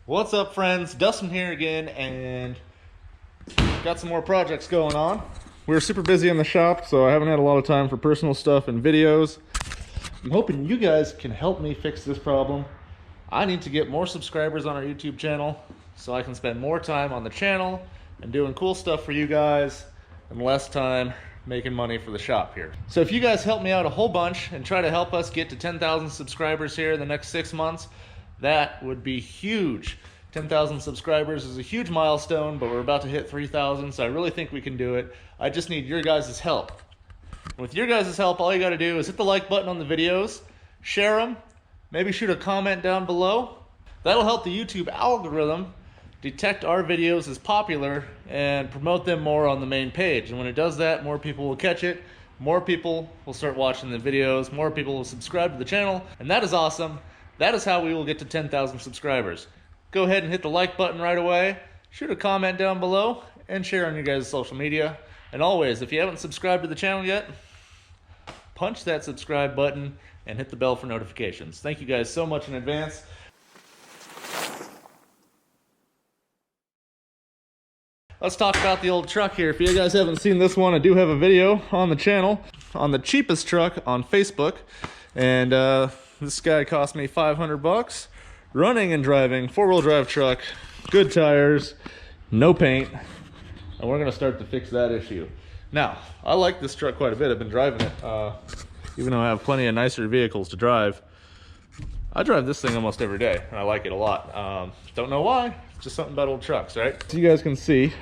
What's up, friends? Dustin here again, and got some more projects going on. We were super busy in the shop, so I haven't had a lot of time for personal stuff and videos. I'm hoping you guys can help me fix this problem. I need to get more subscribers on our YouTube channel so I can spend more time on the channel and doing cool stuff for you guys and less time making money for the shop here. So if you guys help me out a whole bunch and try to help us get to 10,000 subscribers here in the next 6 months, that would be huge. 10,000 subscribers is a huge milestone, but we're about to hit 3,000, so I really think we can do it. I just need your guys' help. With your guys' help, all you gotta do is hit the like button on the videos, share them, maybe shoot a comment down below. That'll help the YouTube algorithm detect our videos as popular and promote them more on the main page. And when it does that, more people will catch it, more people will start watching the videos, more people will subscribe to the channel, and that is awesome. That is how we will get to 10,000 subscribers. Go ahead and hit the like button right away, shoot a comment down below, and share on your guys' social media. And always, if you haven't subscribed to the channel yet, punch that subscribe button and hit the bell for notifications. Thank you guys so much in advance. Let's talk about the old truck here. If you guys haven't seen this one, I do have a video on the channel on the cheapest truck on Facebook. And this guy cost me 500 bucks. Running and driving, 4-wheel drive truck, good tires, no paint. And we're gonna start to fix that issue. Now, I like this truck quite a bit. I've been driving it, even though I have plenty of nicer vehicles to drive. I drive this thing almost every day, and I like it a lot. Don't know why, it's just something about old trucks, right? So you guys can see,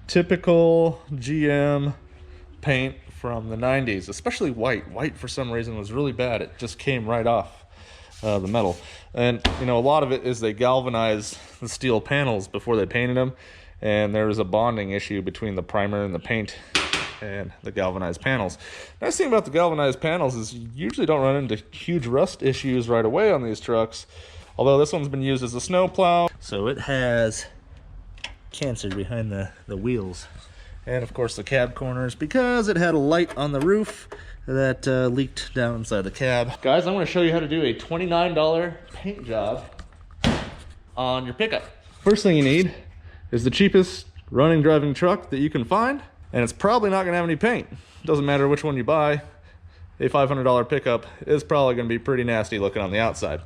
typical GM paint from the 90s, especially white. White, for some reason, was really bad. It just came right off the metal. And, you know, a lot of it is they galvanize the steel panels before they painted them. And there was a bonding issue between the primer and the paint and the galvanized panels. The nice thing about the galvanized panels is you usually don't run into huge rust issues right away on these trucks. Although this one's been used as a snow plow, so it has cancer behind the wheels. And of course the cab corners, because it had a light on the roof that leaked down inside the cab. Guys, I'm going to show you how to do a $29 paint job on your pickup. First thing you need is the cheapest running driving truck that you can find, and it's probably not going to have any paint. Doesn't matter which one you buy, a $500 pickup is probably going to be pretty nasty looking on the outside.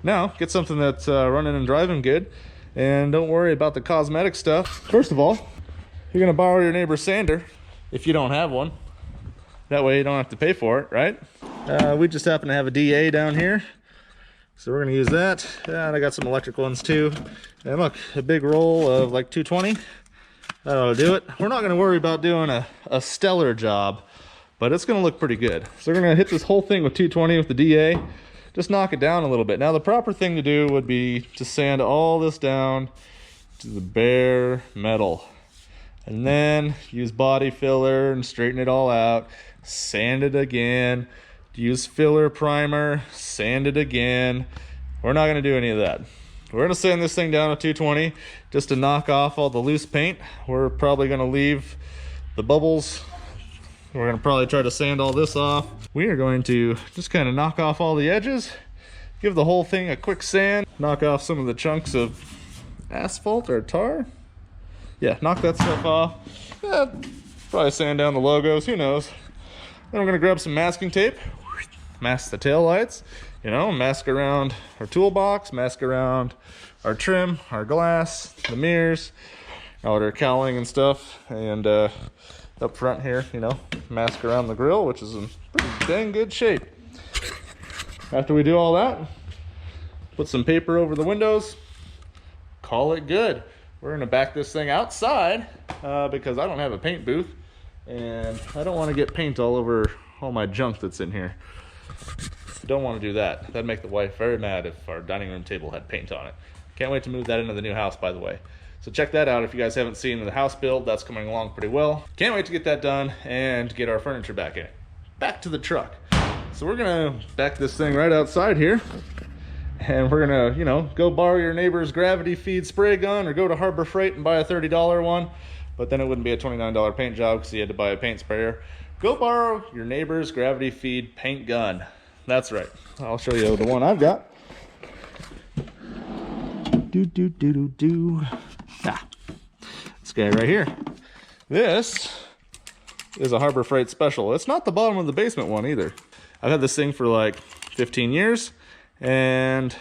Now, get something that's running and driving good, and don't worry about the cosmetic stuff. First of all, you're going to borrow your neighbor's sander if you don't have one. That way you don't have to pay for it, right? We just happen to have a DA down here, so we're going to use that. And I got some electric ones too. And look, a big roll of like 220. That'll do it. We're not going to worry about doing a stellar job, but it's going to look pretty good. So we're going to hit this whole thing with 220 with the DA. Just knock it down a little bit. Now the proper thing to do would be to sand all this down to the bare metal. And then use body filler and straighten it all out. Sand it again. Use filler primer. Sand it again. We're not going to do any of that. We're going to sand this thing down to 220 just to knock off all the loose paint. We're probably going to leave the bubbles. We're going to probably try to sand all this off. We are going to just kind of knock off all the edges. Give the whole thing a quick sand. Knock off some of the chunks of asphalt or tar. Yeah, knock that stuff off. Yeah, probably sand down the logos, who knows. Then we're gonna grab some masking tape, mask the tail lights, you know, mask around our toolbox, mask around our trim, our glass, the mirrors, all our cowling and stuff. And up front here, you know, mask around the grill, which is in pretty dang good shape. After we do all that, put some paper over the windows, call it good. We're gonna back this thing outside because I don't have a paint booth and I don't want to get paint all over all my junk that's in here. Don't want to do that. That'd make the wife very mad if our dining room table had paint on it. Can't wait to move that into the new house, by the way. So check that out if you guys haven't seen the house build. That's coming along pretty well. Can't wait to get that done and get our furniture back in it. Back to the truck. So we're gonna back this thing right outside here. And we're gonna, you know, go borrow your neighbor's gravity feed spray gun or go to Harbor Freight and buy a $30 one. But then it wouldn't be a $29 paint job because you had to buy a paint sprayer. Go borrow your neighbor's gravity feed paint gun. That's right. I'll show you the one I've got. Ah, this guy right here. This is a Harbor Freight special. It's not the bottom of the basement one either. I've had this thing for like 15 years, and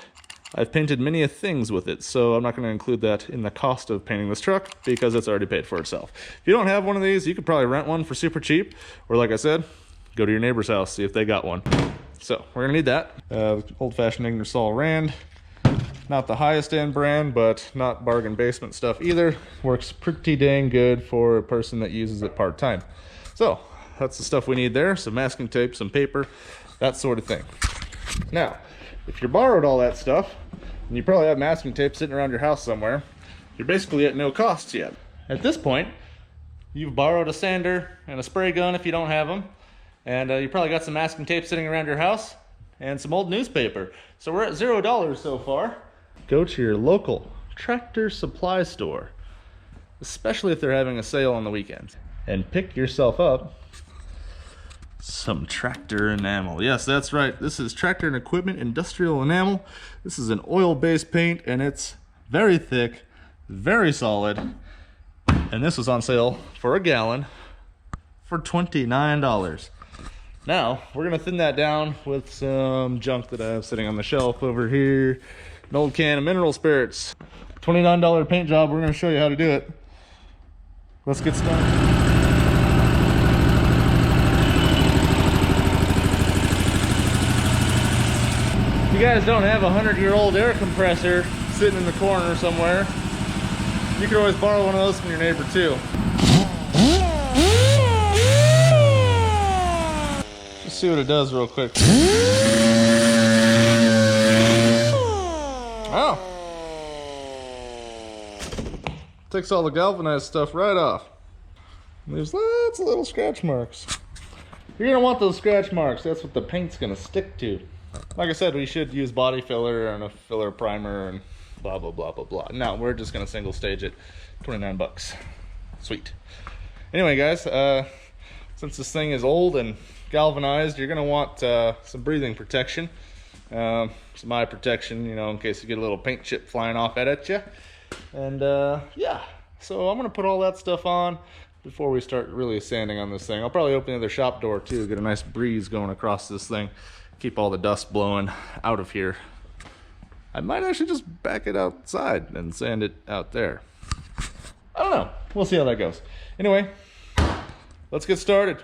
I've painted many things with it, so I'm not going to include that in the cost of painting this truck because it's already paid for itself. If you don't have one of these, you could probably rent one for super cheap, or like I said, go to your neighbor's house, see if they got one. So we're going to need that. Old-fashioned Ingersoll Rand. Not the highest end brand, but not bargain basement stuff either. Works pretty dang good for a person that uses it part-time. So that's the stuff we need there. Some masking tape, some paper, that sort of thing. Now, if you borrowed all that stuff, and you probably have masking tape sitting around your house somewhere, you're basically at no cost yet. At this point, you've borrowed a sander and a spray gun if you don't have them, and you probably got some masking tape sitting around your house, and some old newspaper. So we're at $0 so far. Go to your local Tractor Supply store, especially if they're having a sale on the weekends, and pick yourself up some tractor enamel. Yes, that's right. This is Tractor and Equipment Industrial Enamel. This is an oil-based paint, and it's very thick, very solid. And this was on sale for a gallon for $29. Now, we're gonna thin that down with some junk that I have sitting on the shelf over here. An old can of mineral spirits. $29 paint job. We're gonna show you how to do it. Let's get started. If you guys don't have a 100-year-old air compressor sitting in the corner somewhere, you can always borrow one of those from your neighbor too. Just see what it does real quick. Oh! Takes all the galvanized stuff right off. There's lots of little scratch marks. You're gonna want those scratch marks. That's what the paint's gonna stick to. Like I said, we should use body filler and a filler primer and blah, blah, blah, blah, blah. No, we're just gonna single stage it. 29 bucks. Sweet. Anyway, guys, since this thing is old and galvanized, you're gonna want some breathing protection. Some eye protection, you know, in case you get a little paint chip flying off at you. And yeah, so I'm gonna put all that stuff on before we start really sanding on this thing. I'll probably open the other shop door too, get a nice breeze going across this thing, keep all the dust blowing out of here. I might actually just back it outside and sand it out there. I don't know, we'll see how that goes. Anyway, let's get started.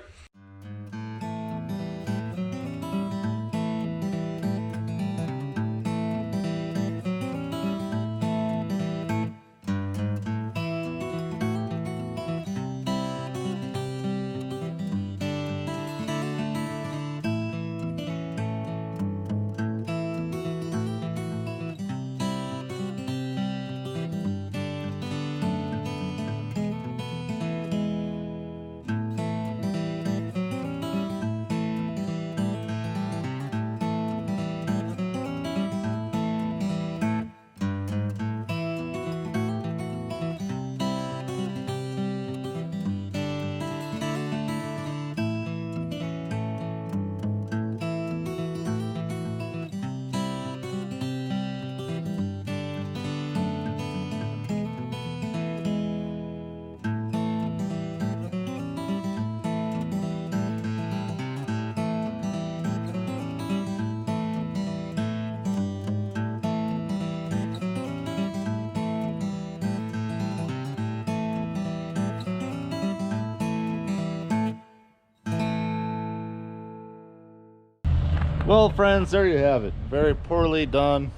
Well, friends, there you have it. Very poorly done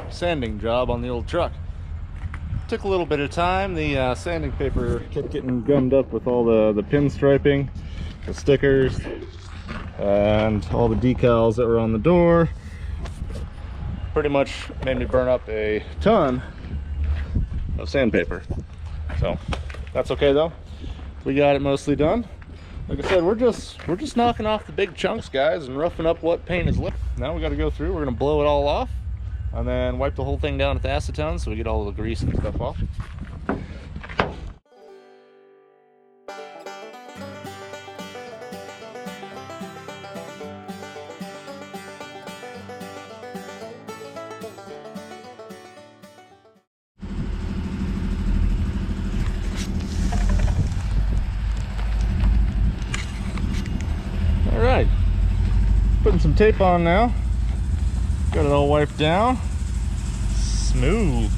sanding job on the old truck. Took a little bit of time. The sanding paper kept getting gummed up with all the pinstriping, the stickers, and all the decals that were on the door. Pretty much made me burn up a ton of sandpaper. So that's okay though. We got it mostly done. Like I said, we're just knocking off the big chunks, guys, and roughing up what paint is left. Now we got to go through. We're gonna blow it all off, and then wipe the whole thing down with acetone so we get all the grease and stuff off. some tape on now. Got it all wiped down. Smooth.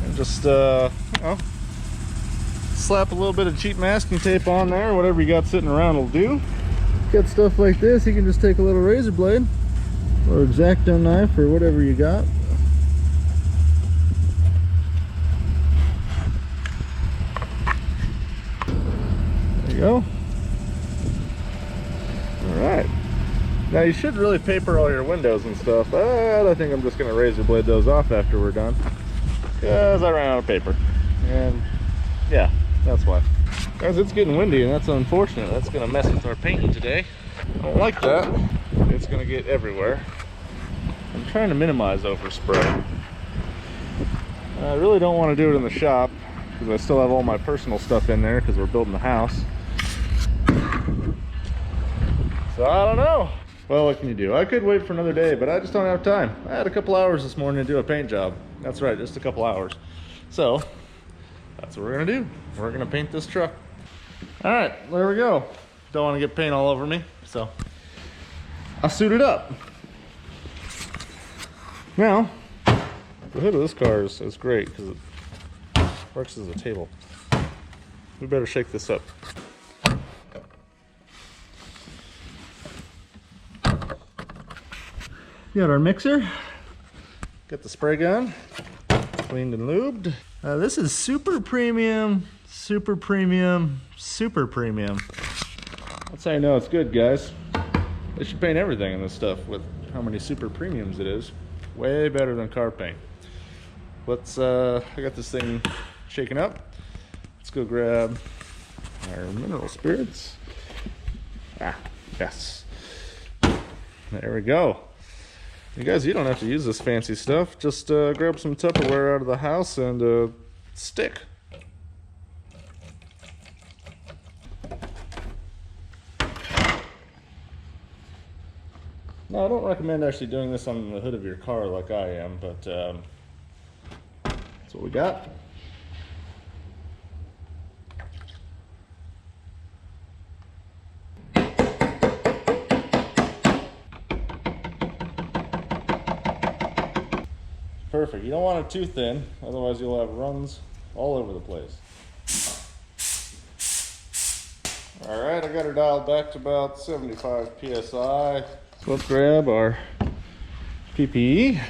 And just, you know, slap a little bit of cheap masking tape on there. Whatever you got sitting around will do. Got stuff like this, you can just take a little razor blade or X-Acto knife or whatever you got. There you go. Alright. Now you should really paper all your windows and stuff, but I think I'm just going to razor blade those off after we're done, because I ran out of paper. And yeah, that's why. Guys, it's getting windy and that's unfortunate. That's going to mess with our painting today. I don't like that. It's going to get everywhere. I'm trying to minimize overspray. I really don't want to do it in the shop because I still have all my personal stuff in there because we're building the house. So I don't know. Well, what can you do? I could wait for another day, but I just don't have time. I had a couple hours this morning to do a paint job. That's right, just a couple hours. So that's what we're going to do. We're going to paint this truck. All right, there we go. Don't want to get paint all over me, so I'll suit it up. Now, the hood of this car is great because it works as a table. We better shake this up. Got our mixer. Got the spray gun, cleaned and lubed. This is super premium, super premium, super premium. That's how you know it's good, guys. They should paint everything in this stuff with how many super premiums it is. Way better than car paint. Let's, I got this thing shaken up. Let's go grab our mineral spirits. Ah, yes. There we go. You guys, you don't have to use this fancy stuff. Just grab some Tupperware out of the house and stick. Now, I don't recommend actually doing this on the hood of your car like I am, but that's what we got. Perfect. You don't want it too thin, otherwise you'll have runs all over the place. Alright, I got her dialed back to about 75 psi. So let's grab our PPE.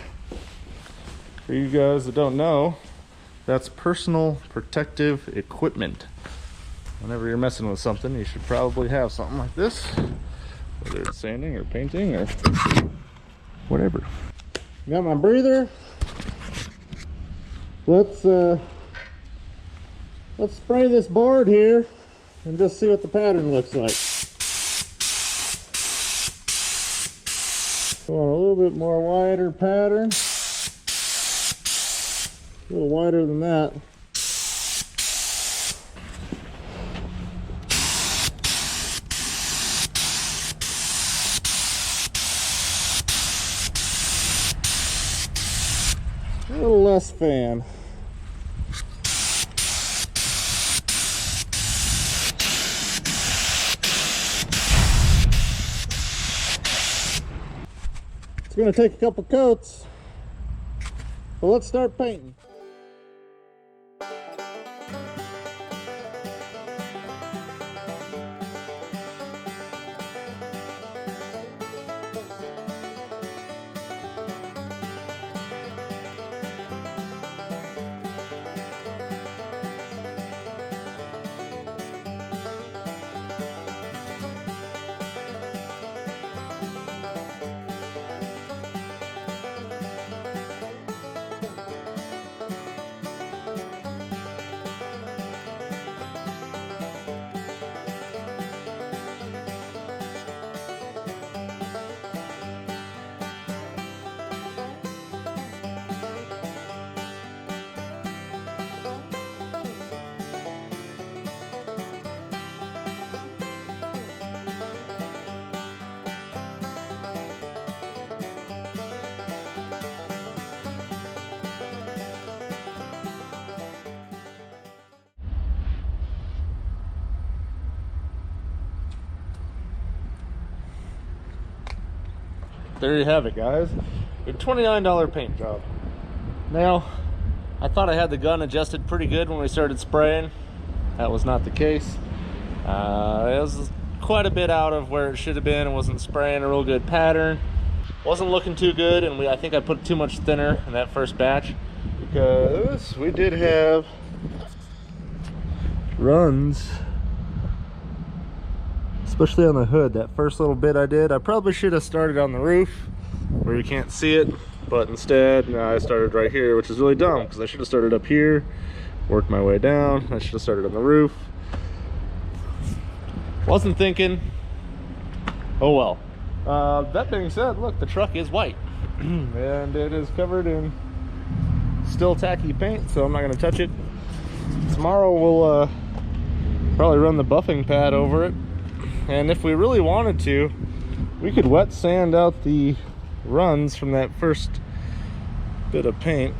For you guys that don't know, that's personal protective equipment. Whenever you're messing with something, you should probably have something like this, whether it's sanding or painting or whatever. Got my breather. Let's spray this board here and just see what the pattern looks like. Want a little bit more wider pattern. A little wider than that. A little less fan. It's going to take a couple coats, but let's start painting. there you have it, guys. A $29 paint job. Now, I thought I had the gun adjusted pretty good when we started spraying. That was not the case. It was quite a bit out of where it should have been. It wasn't spraying a real good pattern. Wasn't looking too good, and I think I put too much thinner in that first batch because we did have runs, especially on the hood. That first little bit I did, I probably should have started on the roof where you can't see it, but instead I started right here, which is really dumb because I should have started up here, worked my way down. I should have started on the roof. Wasn't thinking. Oh well. That being said, look, the truck is white and it is covered in still tacky paint, so I'm not going to touch it. Tomorrow we'll probably run the buffing pad over it, and if we really wanted to, we could wet sand out the runs from that first bit of paint.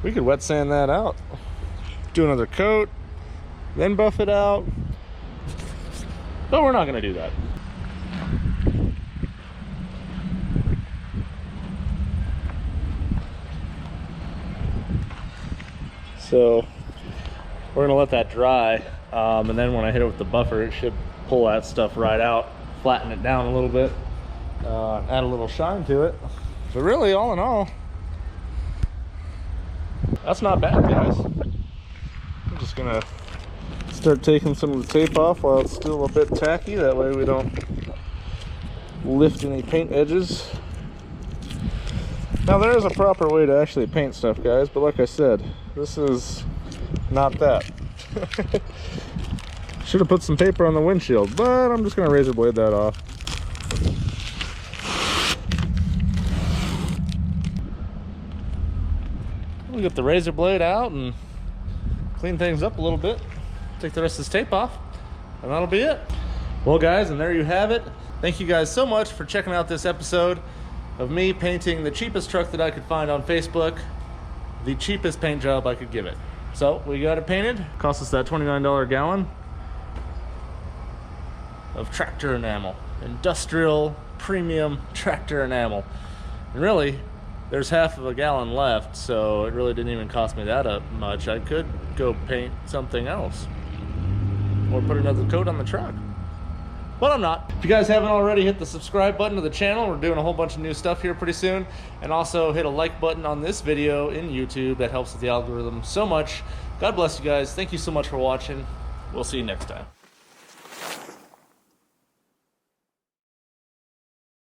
We could wet sand that out, do another coat, then buff it out, but we're not going to do that. So we're gonna let that dry, and then when I hit it with the buffer, it should pull that stuff right out, flatten it down a little bit, add a little shine to it. But really, all in all, that's not bad, guys. I'm just gonna start taking some of the tape off while it's still a bit tacky. That way we don't lift any paint edges. Now there is a proper way to actually paint stuff, guys, but like I said, this is not that. Should have put some paper on the windshield, but I'm just gonna razor blade that off. We'll get the razor blade out and clean things up a little bit. Take the rest of this tape off, and that'll be it. Well, guys, and there you have it. Thank you guys so much for checking out this episode of me painting the cheapest truck that I could find on Facebook, the cheapest paint job I could give it. So we got it painted. Cost us that $29 a gallon of tractor enamel, industrial premium tractor enamel. And really, there's half of a gallon left, so it really didn't even cost me that much. I could go paint something else or put another coat on the truck, but I'm not. If you guys haven't already, hit the subscribe button to the channel. We're doing a whole bunch of new stuff here pretty soon. And also hit a like button on this video in YouTube. That helps with the algorithm so much. God bless you guys. Thank you so much for watching. We'll see you next time.